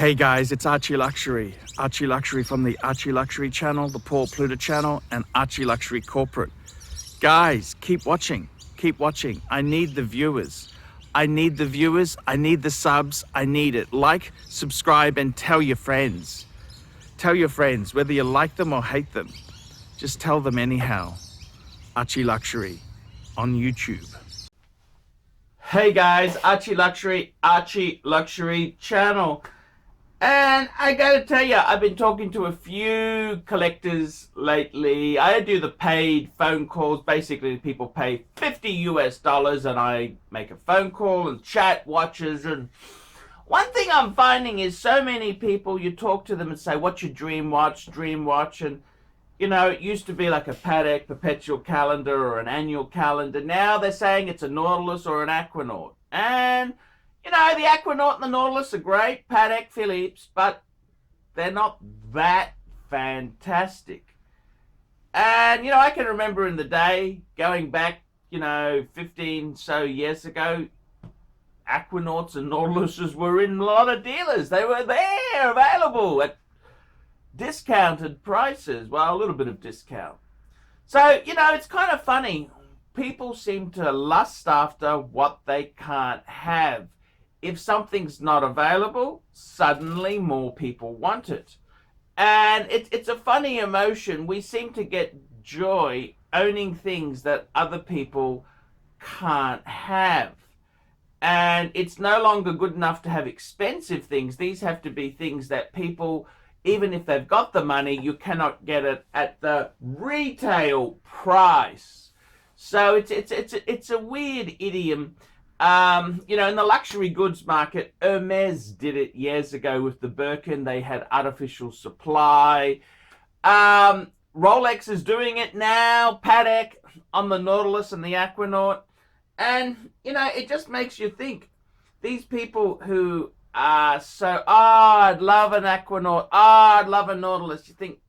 Hey guys, it's ArchieLuxury. ArchieLuxury from the ArchieLuxury channel, the Paul Pluta channel, and ArchieLuxury corporate. Guys, keep watching. Keep watching. I need the viewers. I need the viewers. I need the subs. I need it. Like, subscribe, and tell your friends. Tell your friends, whether you like them or hate them. Just tell them anyhow. ArchieLuxury on YouTube. Hey guys, ArchieLuxury channel. And I gotta tell you, I've been talking to a few collectors lately. I do the paid phone calls. Basically, people pay $50 and I make a phone call and chat, watches. And one thing I'm finding is so many people, you talk to them and say, what's your dream watch? And, you know, it used to be like a Patek perpetual calendar or an annual calendar. Now they're saying it's a Nautilus or an Aquanaut. And you know, the Aquanaut and the Nautilus are great, Patek, Philips, but they're not that fantastic. And, you know, I can remember in the day, going back, 15 so years ago, Aquanauts and Nautiluses were in a lot of dealers. They were there, available at discounted prices. Well, a little bit of discount. So, it's kind of funny. People seem to lust after what they can't have. If something's not available, suddenly more people want it. And it's a funny emotion. We seem to get joy owning things that other people can't have. And it's no longer good enough to have expensive things. These have to be things that people, even if they've got the money, you cannot get it at the retail price. So it's a weird idiom. In the luxury goods market, Hermes did it years ago with the Birkin. They had artificial supply. Rolex is doing it now. Patek on the Nautilus and the Aquanaut. And, it just makes you think. These people who are so, I'd love an Aquanaut. I'd love a Nautilus. You think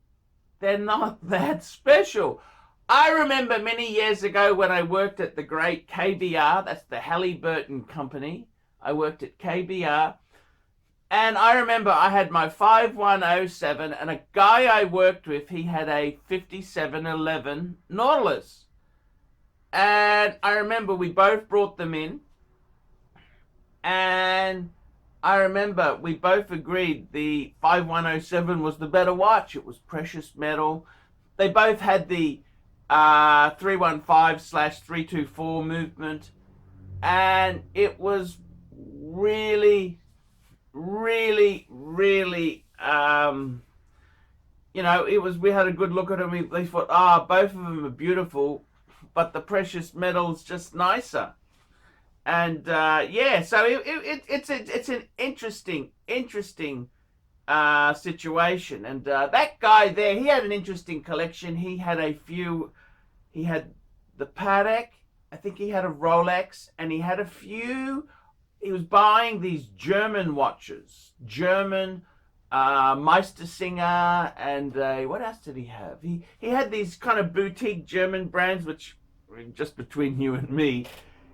they're not that special. I remember many years ago when I worked at the great KBR, that's the Halliburton company. I worked at KBR. And I remember I had my 5107 and a guy I worked with, he had a 5711 Nautilus. And I remember we both brought them in. And I remember we both agreed the 5107 was the better watch. It was precious metal. They both had the 315/324 movement, and it was really it was, we had a good look at them. We thought, both of them are beautiful, but the precious metal's just nicer. And so it's an interesting situation. And that guy there, he had an interesting collection. He had he had the Patek, I think he had a Rolex, and he had a few, he was buying these German watches, German Meistersinger, and what else did he have? He had these kind of boutique German brands, which, just between you and me,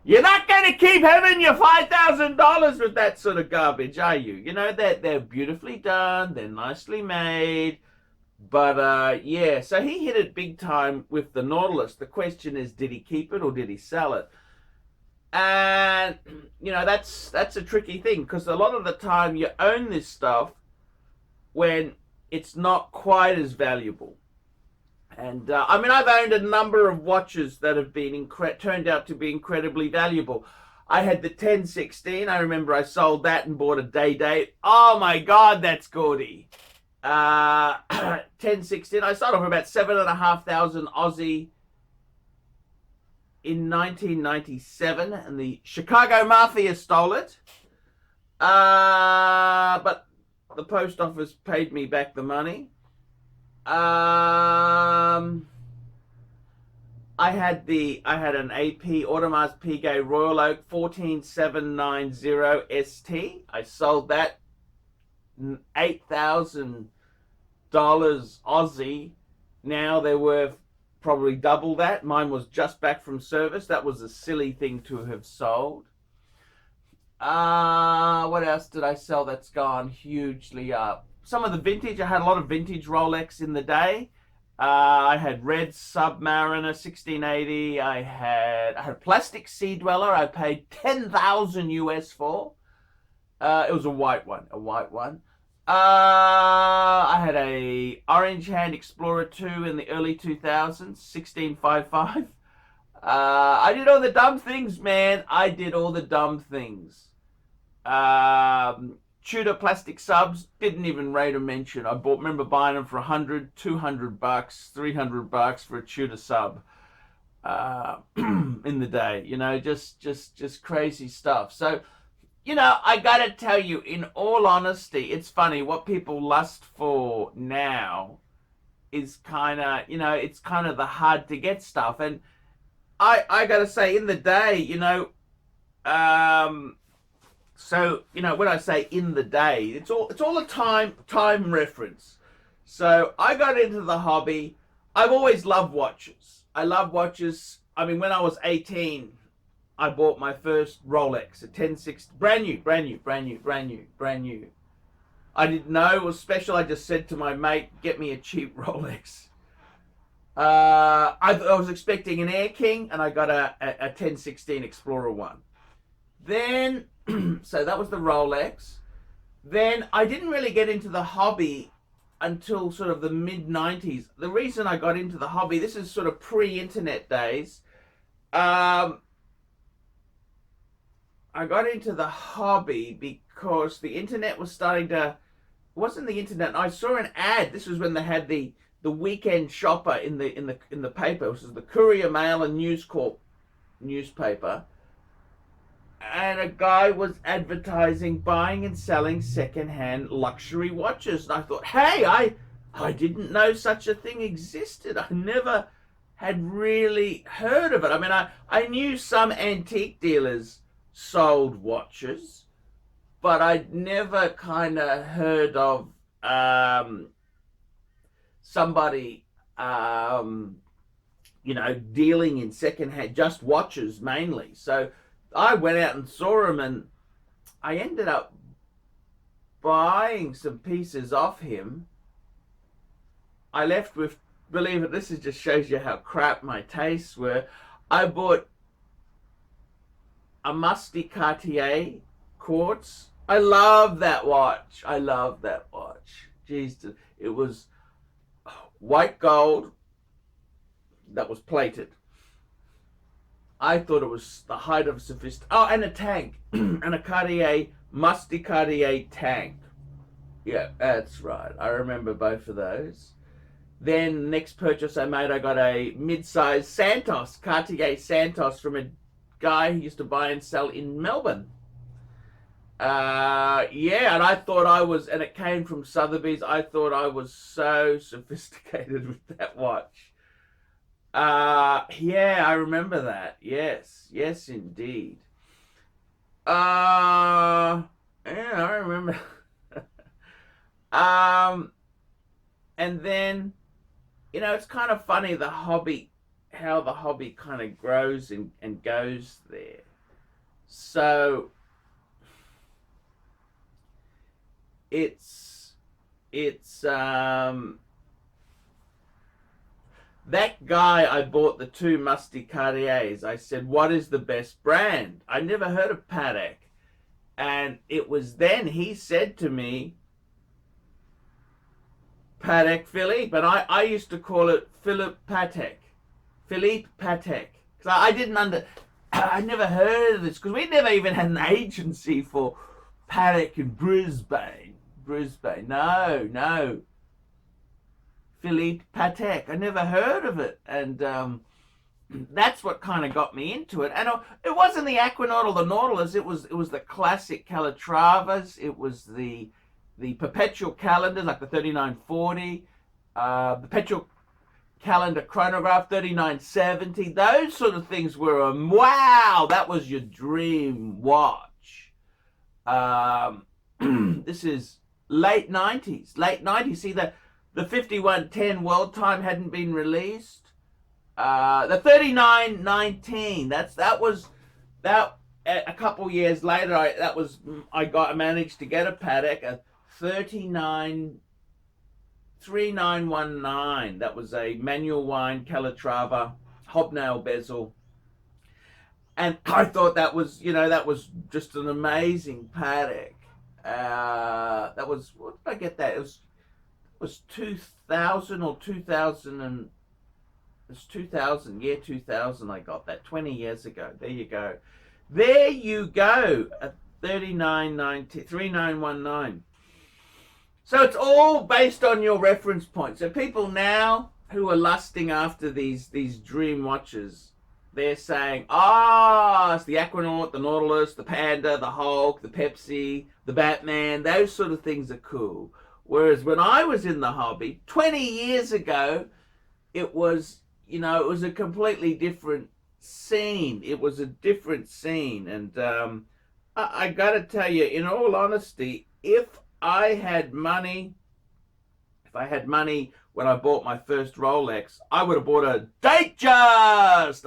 you're not going to keep having your $5,000 with that sort of garbage, are you? They're beautifully done, they're nicely made, but so he hit it big time with the Nautilus. The question is, did he keep it or did he sell it? And, that's a tricky thing, because a lot of the time you own this stuff when it's not quite as valuable. And I've owned a number of watches that have been turned out to be incredibly valuable. I had the 1016. I remember I sold that and bought a day. Oh my God, that's gaudy. 1016. I sold it for about 7,500 Aussie in 1997, and the Chicago Mafia stole it. But the post office paid me back the money. I had an AP Audemars Piguet Royal Oak 14790 ST. I sold that $8,000 Aussie. Now they're worth probably double that. Mine was just back from service. That was a silly thing to have sold. What else did I sell that's gone hugely up? Some of the vintage. I had a lot of vintage Rolex in the day. I had red Submariner 1680. I had a plastic Sea Dweller. I paid 10,000 US for. It was a white one. I had a Orange Hand Explorer 2 in the early 2000s, 1655. I did all the dumb things, man. I did all the dumb things. Tudor plastic subs, didn't even rate a mention. I remember buying them for 100, 200 bucks, 300 bucks for a Tudor sub in the day. You know, just crazy stuff. So, you know, I gotta tell you, in all honesty, it's funny what people lust for now is kind of, you know, it's kind of the hard to get stuff. And I gotta say, in the day, you know, so, you know, when I say in the day, it's all a time reference. So I got into the hobby. I've always loved watches. I love watches. I mean, when I was 18, I bought my first Rolex, a 1060, brand new. I didn't know it was special. I just said to my mate, get me a cheap Rolex. I was expecting an Air King, and I got a 1016 Explorer 1. Then, so that was the Rolex. Then I didn't really get into the hobby until sort of the mid-90s. The reason I got into the hobby, this is sort of pre-internet days. I got into the hobby because the internet was starting to, it wasn't the internet. I saw an ad. This was when they had the weekend shopper in the paper. This was the Courier Mail and News Corp newspaper. And a guy was advertising buying and selling secondhand luxury watches. And I thought, hey, I didn't know such a thing existed. I never had really heard of it. I mean, I knew some antique dealers sold watches, but I'd never kind of heard of somebody, you know, dealing in secondhand, just watches mainly. So I went out and saw him, and I ended up buying some pieces off him. I left with, believe it, this just shows you how crap my tastes were. I bought a musty Cartier quartz. I love that watch. Jeez, it was white gold that was plated. I thought it was the height of sophistication. Oh, and a tank. And a Cartier, musty Cartier tank. Yeah, that's right. I remember both of those. Then, next purchase I made, I got a mid-size Santos, Cartier Santos, from a guy who used to buy and sell in Melbourne. Yeah, and I thought I was, and it came from Sotheby's, I thought I was so sophisticated with that watch. Yeah, I remember that. Yes, indeed. Yeah, I remember. And then, you know, it's kind of funny, the hobby, how the hobby kind of grows and goes there. So it's that guy I bought the two musty Cartiers. I said, what is the best brand? I never heard of Patek. And it was then he said to me, Patek Philippe. And I used to call it Philippe Patek. Philippe Patek. Because I never heard of this. Because we never even had an agency for Patek in Brisbane. No. Philippe Patek. I never heard of it. And that's what kind of got me into it. And it wasn't the Aquanaut or the Nautilus. It was the classic Calatravas. It was the perpetual calendars, like the 3940, the perpetual calendar chronograph 3970. Those sort of things were wow, that was your dream watch. This is late 90s. See, the 5110 World Time hadn't been released. The 3919, that a couple years later, I managed to get a paddock, a 3919. That was a manual wind Calatrava, hobnail bezel. And I thought that was just an amazing paddock. That was, what did I get that? It was 2000 or 2000 and it was 2000, year 2000 I got that 20 years ago. There you go. There you go. A 3919. So it's all based on your reference point. So people now who are lusting after these dream watches, they're saying, it's the Aquanaut, the Nautilus, the Panda, the Hulk, the Pepsi, the Batman. Those sort of things are cool. Whereas when I was in the hobby 20 years ago, it was a completely different scene. It was a different scene. And I got to tell you, in all honesty, if I had money when I bought my first Rolex, I would have bought a Datejust.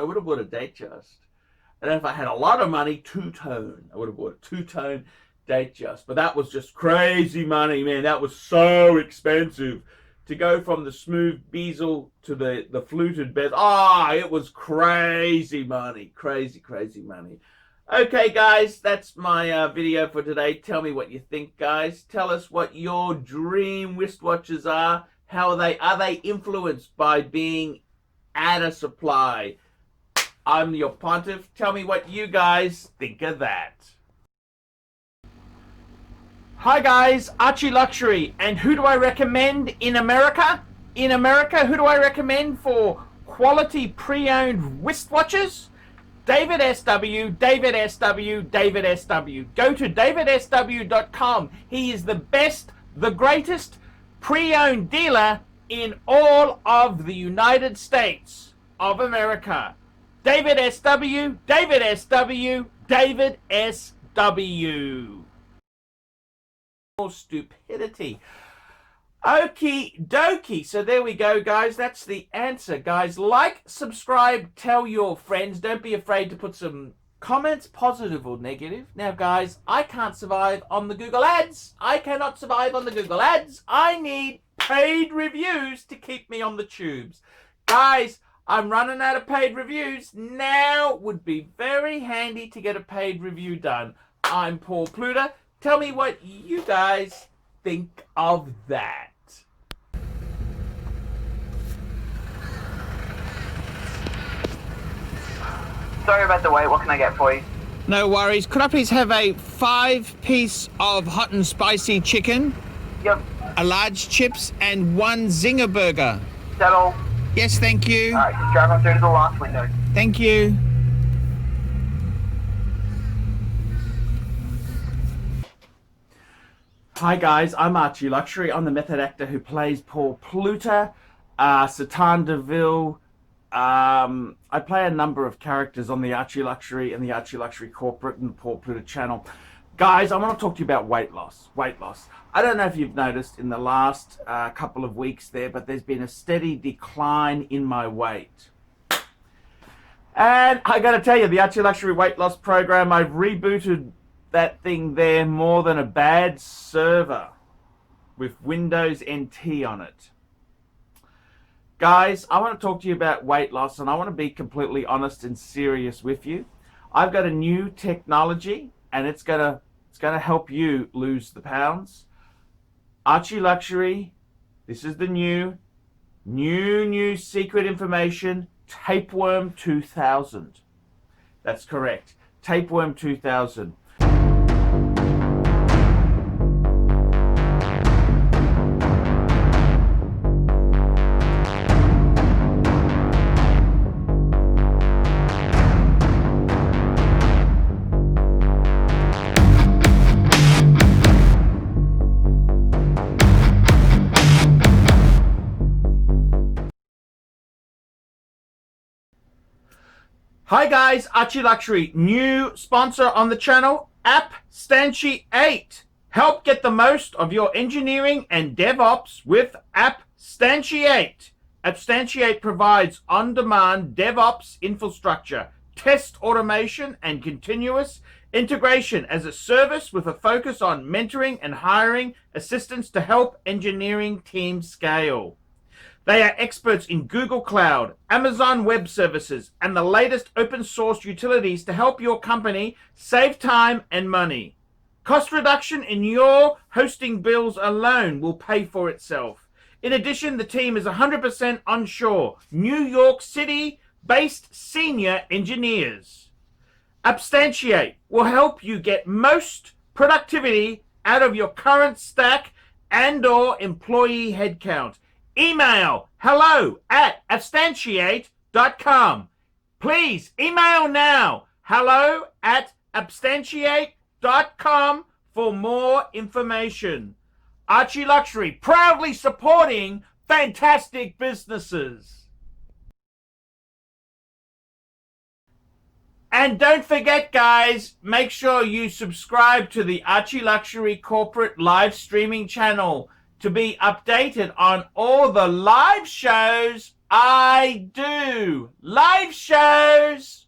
And if I had a lot of money, two-tone. I would have bought a two-tone Datejust. But that was just crazy money, man. That was so expensive. To go from the smooth bezel to the fluted bezel. It was crazy money. Crazy money. Okay, guys, that's my video for today. Tell me what you think, guys. Tell us what your dream wristwatches are. How are they influenced by being out of supply? I'm your pontiff. Tell me what you guys think of that. Hi guys, ArchieLuxury, and who do I recommend in America? In America, who do I recommend for quality pre-owned wristwatches? David SW. Go to davidsw.com. He is the best, the greatest pre-owned dealer in all of the United States of America. David SW. Stupidity. Okie dokie. So there we go, guys. That's the answer, guys. Like, subscribe, tell your friends. Don't be afraid to put some comments, positive or negative. Now, guys, I can't survive on the Google Ads. I cannot survive on the Google Ads. I need paid reviews to keep me on the tubes. Guys, I'm running out of paid reviews. Now would be very handy to get a paid review done. I'm Paul Pluta. Tell me what you guys think of that. Sorry about the wait, what can I get for you? No worries. Could I please have a 5-piece of hot and spicy chicken? Yep. A large chips and 1 zinger burger. Is that all? Yes, thank you. Alright, just drive on through to the last window. Thank you. Hi guys, I'm ArchieLuxury. I'm the method actor who plays Paul Pluta, Satan DeVille. I play a number of characters on the ArchieLuxury and the ArchieLuxury Corporate and the Paul Pluta channel. Guys, I want to talk to you about weight loss. I don't know if you've noticed in the last couple of weeks there, but there's been a steady decline in my weight. And I got to tell you, the ArchieLuxury weight loss program, I've rebooted that thing there more than a bad server with Windows NT on it. Guys, I want to talk to you about weight loss, and I want to be completely honest and serious with you. I've got a new technology, and it's gonna help you lose the pounds. ArchieLuxury, this is the new secret information, Tapeworm 2000. That's correct, Tapeworm 2000. Hi guys, ArchieLuxury, new sponsor on the channel, APPSTANTIATE. Help get the most of your engineering and DevOps with APPSTANTIATE. APPSTANTIATE provides on-demand DevOps infrastructure, test automation, and continuous integration as a service with a focus on mentoring and hiring assistants to help engineering teams scale. They are experts in Google Cloud, Amazon Web Services, and the latest open source utilities to help your company save time and money. Cost reduction in your hosting bills alone will pay for itself. In addition, the team is 100% onshore, New York City-based senior engineers. APPSTANTIATE will help you get most productivity out of your current stack and/or employee headcount. Email hello@appstantiate.com. Please email now hello@appstantiate.com for more information. ArchieLuxury, proudly supporting fantastic businesses. And don't forget, guys, make sure you subscribe to the ArchieLuxury corporate live streaming channel to be updated on all the live shows I do. Live shows!